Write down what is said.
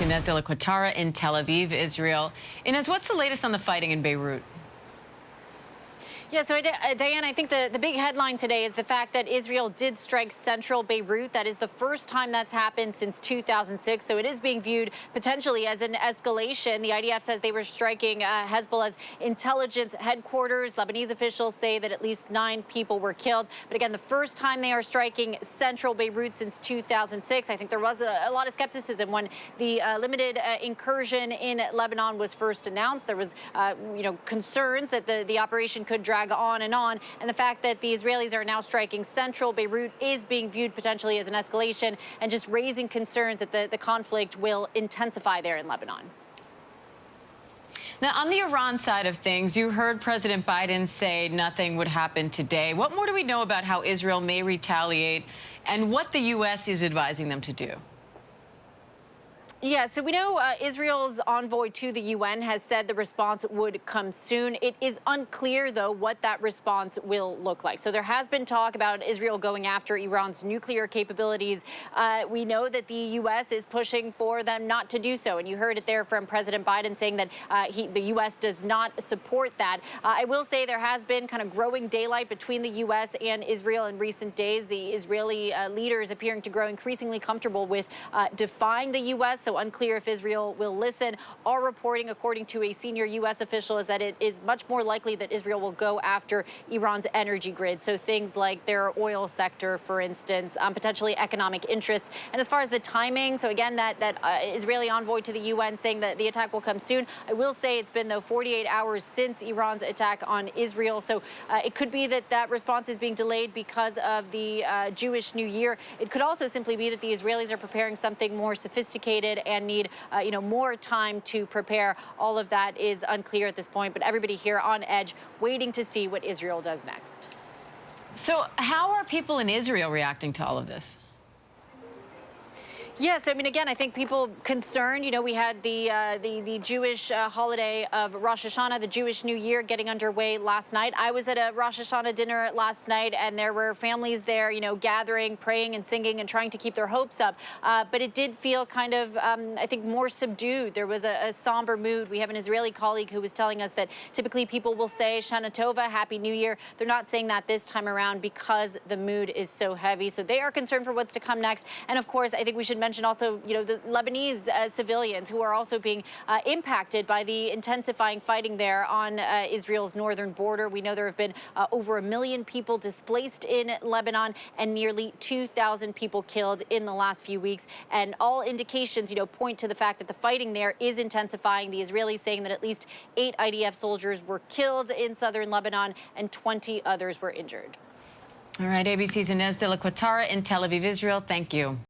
Ines de La Cuetara in Tel Aviv, Israel. Ines, what's the latest on the fighting in Beirut? Yeah, so Diane, I think the big headline today is the fact that Israel did strike central Beirut. That is the first time that's happened since 2006. So it is being viewed potentially as an escalation. The IDF says they were striking Hezbollah's intelligence headquarters. Lebanese officials say that at least 9 people were killed. But again, the first time they are striking central Beirut since 2006. I think there was a lot of skepticism when the limited incursion in Lebanon was first announced. There was, concerns that the operation could drag on, and the fact that the Israelis are now striking central Beirut is being viewed potentially as an escalation and just raising concerns that the conflict will intensify there in Lebanon. Now, on the Iran side of things, you heard President Biden say nothing would happen today. What more do we know about how Israel may retaliate and what the U.S. is advising them to do? Yeah, so we know Israel's envoy to the UN has said the response would come soon. It is unclear, though, what that response will look like. So there has been talk about Israel going after Iran's nuclear capabilities. We know that the U.S. is pushing for them not to do so. And you heard it there from President Biden saying that the U.S. does not support that. I will say there has been kind of growing daylight between the U.S. and Israel in recent days. The Israeli leaders appearing to grow increasingly comfortable with defying the U.S., so unclear if Israel will listen. Our reporting, according to a senior U.S. official, is that it is much more likely that Israel will go after Iran's energy grid. So things like their oil sector, for instance, potentially economic interests. And as far as the timing, so again, that Israeli envoy to the UN saying that the attack will come soon. I will say it's been, though, 48 hours since Iran's attack on Israel. So it could be that that response is being delayed because of the Jewish New Year. It could also simply be that the Israelis are preparing something more sophisticated and need, more time to prepare. All of that is unclear at this point, but everybody here on edge waiting to see what Israel does next. So how are people in Israel reacting to all of this? Yes, I mean, again, I think people concerned. We had the Jewish holiday of Rosh Hashanah, the Jewish New Year, getting underway last night. I was at a Rosh Hashanah dinner last night, and there were families there, gathering, praying and singing and trying to keep their hopes up. But it did feel kind of, I think, more subdued. There was a somber mood. We have an Israeli colleague who was telling us that typically people will say Shana Tova, Happy New Year. They're not saying that this time around because the mood is so heavy. So they are concerned for what's to come next. And of course, I think we should mention also, the Lebanese civilians who are also being impacted by the intensifying fighting there on Israel's northern border. We know there have been over 1 million people displaced in Lebanon and nearly 2,000 people killed in the last few weeks. And all indications, point to the fact that the fighting there is intensifying. The Israelis saying that at least 8 IDF soldiers were killed in southern Lebanon and 20 others were injured. All right, ABC's Ines de La Cuetara in Tel Aviv, Israel. Thank you.